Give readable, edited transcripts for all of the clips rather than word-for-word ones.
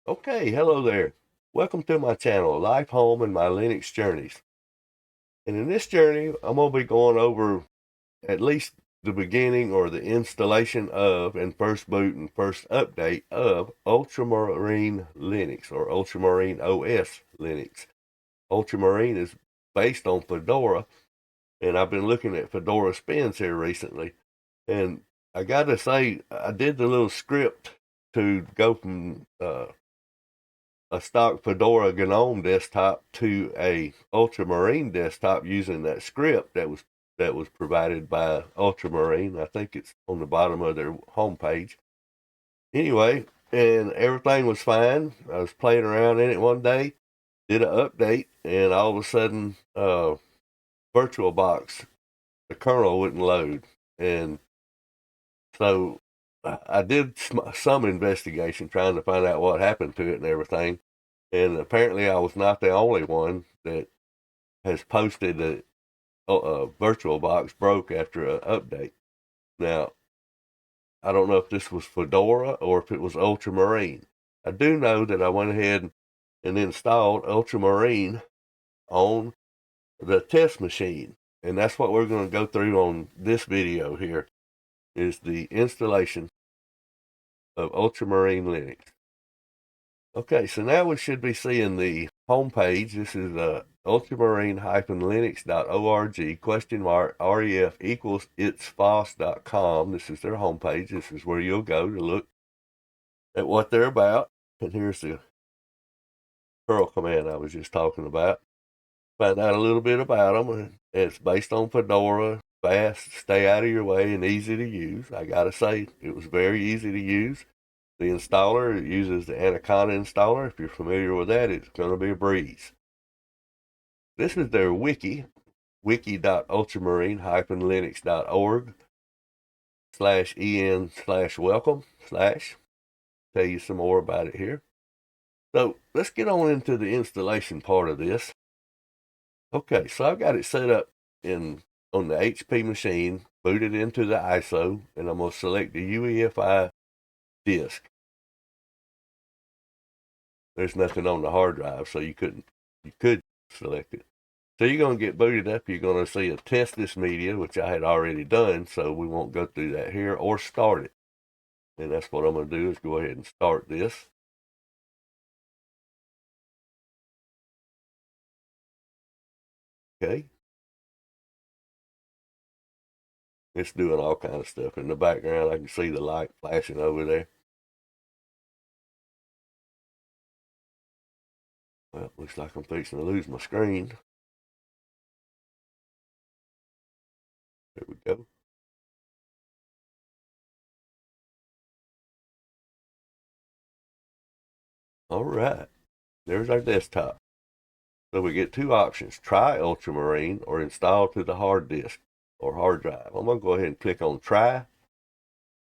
Okay, hello there. Welcome to my channel, Life, Home, and My Linux Journeys. And in this journey, I'm going to be going over at least the beginning or the installation of and first boot and first update of Ultramarine Linux or Ultramarine OS Linux. Ultramarine is based on Fedora, and I've been looking at Fedora spins here recently. And I got to say, I did the little script to go from a stock Fedora GNOME desktop to a Ultramarine desktop using that script that was provided by Ultramarine. I think it's on the bottom of their homepage. Anyway, and everything was fine. I was playing around in it one day, did an update, and all of a sudden, VirtualBox, the kernel wouldn't load, and so I did some investigation trying to find out what happened to it and everything. And apparently, I was not the only one that has posted that VirtualBox broke after an update. Now, I don't know if this was Fedora or if it was Ultramarine. I do know that I went ahead and installed Ultramarine on the test machine. And that's what we're going to go through on this video here, is the installation of Ultramarine Linux. Okay, so now we should be seeing the home page. This is ultramarine-linux.org !ref equals itsfos.com. This is their home page. This is where you'll go to look at what they're about. And here's the curl command I was just talking about. Find out a little bit about them. And it's based on Fedora, fast, stay out of your way, and easy to use. I gotta say, it was very easy to use. The installer uses the Anaconda installer. If you're familiar with that, it's going to be a breeze. This is their wiki.ultramarine-linux.org /en/welcome/ tell you some more about it here. So let's get on into the installation part of this. Okay, so I've got it set up on the HP machine, booted into the ISO, and I'm going to select the UEFI disk. There's nothing on the hard drive, so you could select it. So you're going to get booted up. You're going to see a test this media, which I had already done, so we won't go through that here, or start it. And that's what I'm going to do, is go ahead and start this. Okay. It's doing all kind of stuff. In the background, I can see the light flashing over there. Well, looks like I'm fixing to lose my screen. There we go. All right. There's our desktop. So we get two options: try Ultramarine or install to the hard disk or hard drive. I'm going to go ahead and click on try.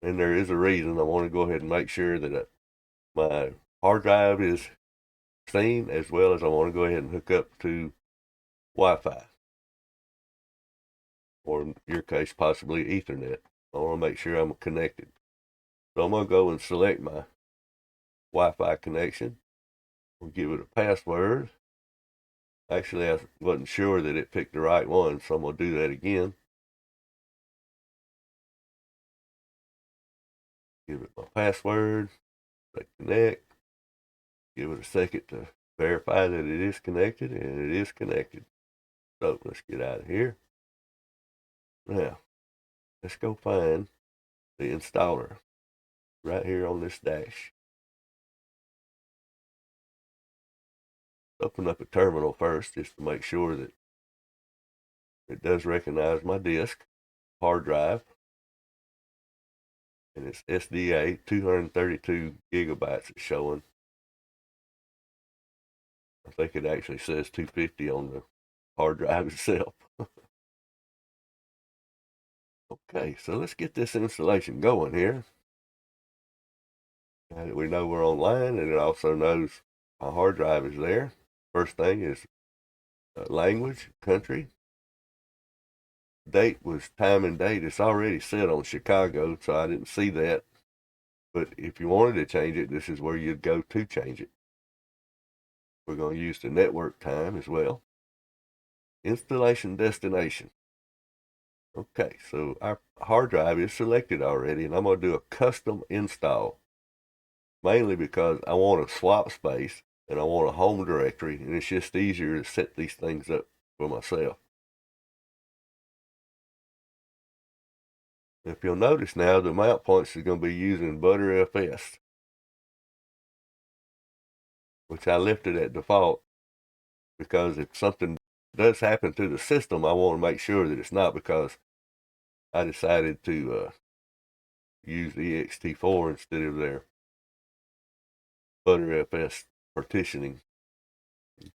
And there is a reason. I want to go ahead and make sure that my hard drive is seen, as well as I want to go ahead and hook up to Wi-Fi, or in your case, possibly Ethernet. I want to make sure I'm connected. So I'm going to go and select my Wi-Fi connection. We'll give it a password. Actually, I wasn't sure that it picked the right one, so I'm going to do that again. Give it my password. Say connect. Give it a second to verify that it is connected, and it is connected. So let's get out of here. Now, let's go find the installer right here on this dash. Open up a terminal first, just to make sure that it does recognize my disk, hard drive, and it's SDA 232 gigabytes it's showing. I think it actually says 250 on the hard drive itself. Okay, so let's get this installation going here. Now that we know we're online, and it also knows my hard drive is there. First thing is language, country. Date was time and date. It's already set on Chicago, so I didn't see that. But if you wanted to change it, this is where you'd go to change it. We're going to use the network time as well. Installation destination. Okay, so our hard drive is selected already, and I'm going to do a custom install. Mainly because I want a swap space and I want a home directory, and it's just easier to set these things up for myself. If you'll notice now, the mount points is going to be using Btrfs, which I left it at default because if something does happen to the system, I want to make sure that it's not because I decided to use ext4 instead of their Btrfs partitioning.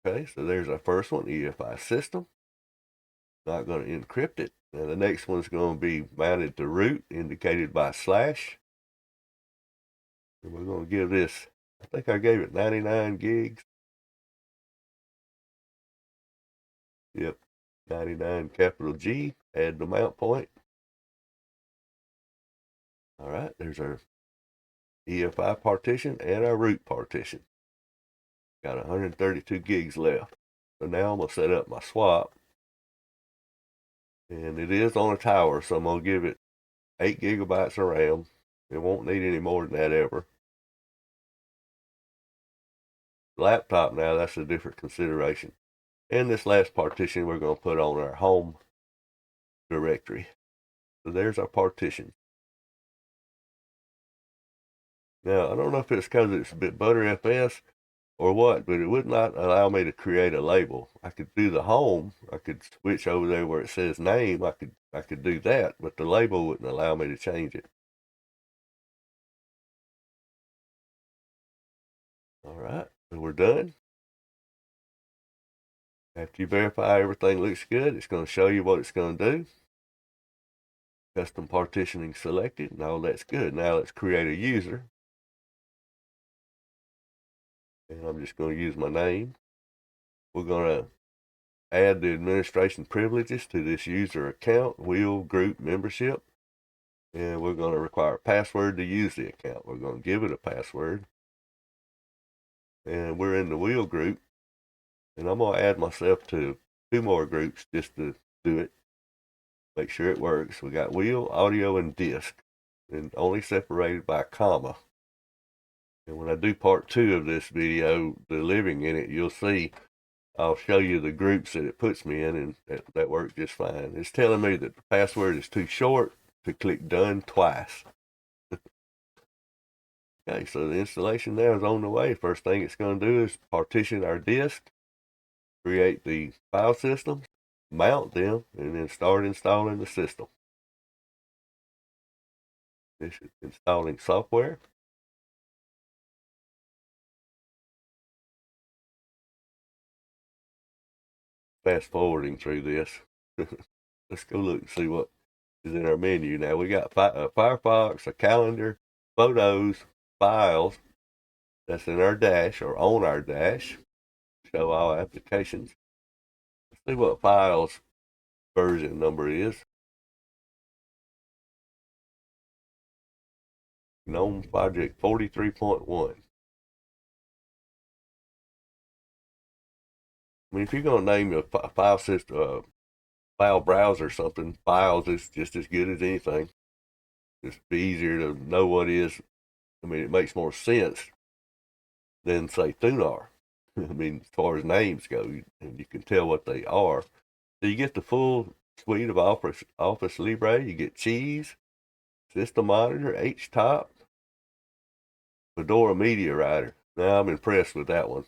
Okay, so there's our first one, EFI system. Not going to encrypt it. And the next one's going to be mounted to root, indicated by /. And we're going to give this, I think I gave it 99 gigs. Yep, 99 capital G. Add the mount point. All right, there's our EFI partition and our root partition. Got 132 gigs left. So now I'm going to set up my swap. And it is on a tower, so I'm going to give it 8 gigabytes of RAM. It won't need any more than that ever. Laptop now, that's a different consideration. And this last partition we're going to put on our home directory. So there's our partition. Now, I don't know if it's because it's Btrfs or what, but it would not allow me to create a label. I could do the home. I could switch over there where it says name. I could do that, but the label wouldn't allow me to change it. All right, so we're done. After you verify everything looks good, it's going to show you what it's going to do. Custom partitioning selected, and all that's good. Now let's create a user. And I'm just going to use my name. We're going to add the administration privileges to this user account, wheel group membership. And we're going to require a password to use the account. We're going to give it a password. And we're in the wheel group. And I'm going to add myself to 2 more groups just to do it. Make sure it works. We got wheel, audio, and disk. And only separated by a comma. And when I do part 2 of this video, the living in it, you'll see I'll show you the groups that it puts me in, and that works just fine. It's telling me that the password is too short to click done twice. Okay, so the installation now is on the way. First thing it's going to do is partition our disk, create the file systems, mount them, and then start installing the system. This is installing software. Fast forwarding through this. Let's go look and see what is in our menu. Now we got Firefox, a calendar, photos, files. That's in our dash or on our dash. Show all applications. Let's see what files version number is. GNOME Project 43.1. I mean, if you're going to name a file system, file browser or something, files is just as good as anything. It's be easier to know what is. I mean, it makes more sense than, say, Thunar. I mean, as far as names go, and you can tell what they are. So you get the full suite of Office Libre. You get Cheese, System Monitor, H-Top, Fedora Media Writer. Now I'm impressed with that one.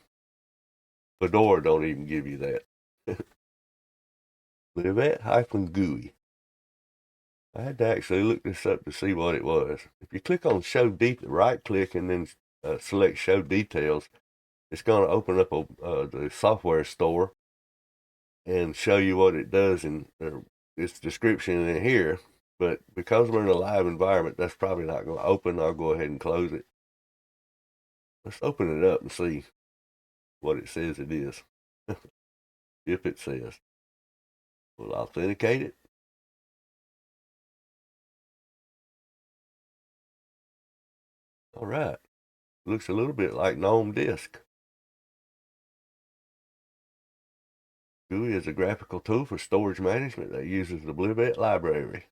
Fedora don't even give you that. Livet-GUI. I had to actually look this up to see what it was. If you click on Show Details, right click and then select Show Details, it's going to open up the software store and show you what it does in its description in here. But because we're in a live environment, that's probably not going to open. I'll go ahead and close it. Let's open it up and see what it says it is. If it says. We'll authenticate it. All right. Looks a little bit like GNOME disk. GUI is a graphical tool for storage management that uses the BlueBet library.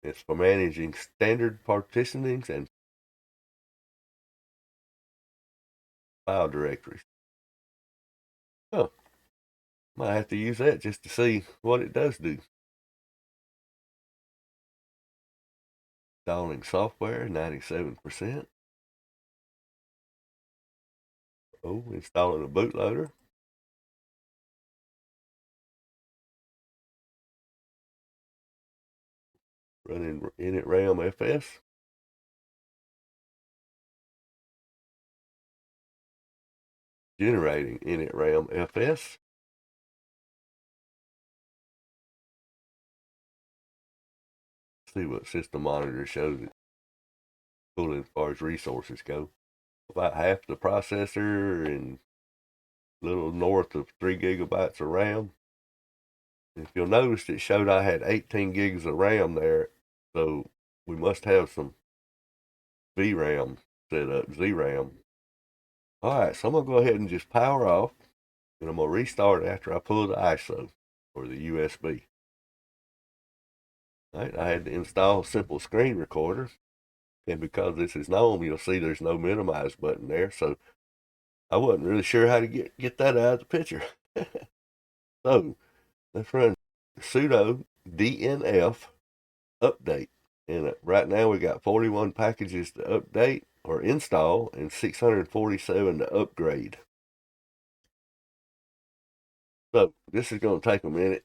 It's for managing standard partitionings and file directories. Oh, might have to use that just to see what it does do. Installing software, 97%. Oh, installing a bootloader. Running init RAM FS. Generating init RAM FS. See what system monitor shows it. Pulling as far as resources go. About half the processor and a little north of 3 gigabytes of RAM. If you'll notice, it showed I had 18 gigs of RAM there, so we must have some VRAM set up, ZRAM. All right, so I'm going to go ahead and just power off, and I'm going to restart after I pull the ISO or the USB. All right, I had to install Simple Screen Recorder, and because this is GNOME, you'll see there's no minimize button there, so I wasn't really sure how to get that out of the picture. So let's run sudo dnf update. And right now we got 41 packages to update or install and 647 to upgrade. So this is going to take a minute.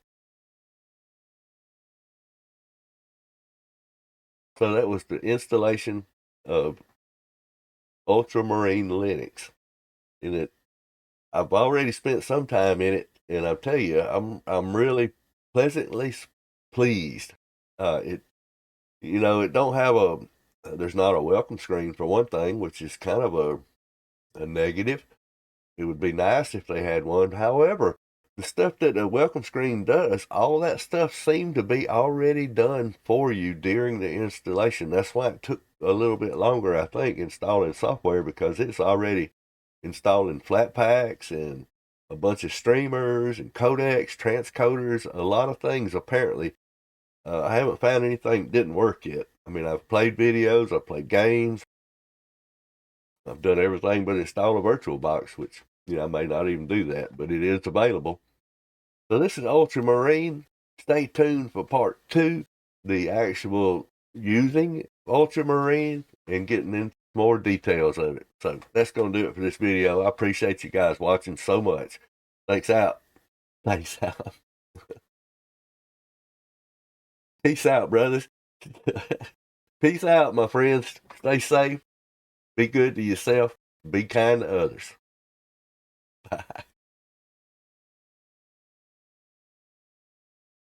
So that was the installation of Ultramarine Linux. And I've already spent some time in it, and I'll tell you, I'm really pleasantly pleased. It it don't have there's not a welcome screen for one thing, which is kind of a negative. It would be nice if they had one. However, the stuff that a welcome screen does, all that stuff seemed to be already done for you during the installation. That's why it took a little bit longer, I think, installing software, because it's already installing flat packs and a bunch of streamers and codecs, transcoders, a lot of things apparently. I haven't found anything that didn't work yet. I mean, I've played videos, I've played games, I've done everything but install a VirtualBox, which, I may not even do that, but it is available. So this is Ultramarine. Stay tuned for part 2, the actual using Ultramarine and getting into more details of it. So that's going to do it for this video. I appreciate you guys watching so much. Thanks out. Thanks out. Peace out, brothers. Peace out, my friends. Stay safe. Be good to yourself. Be kind to others. Bye.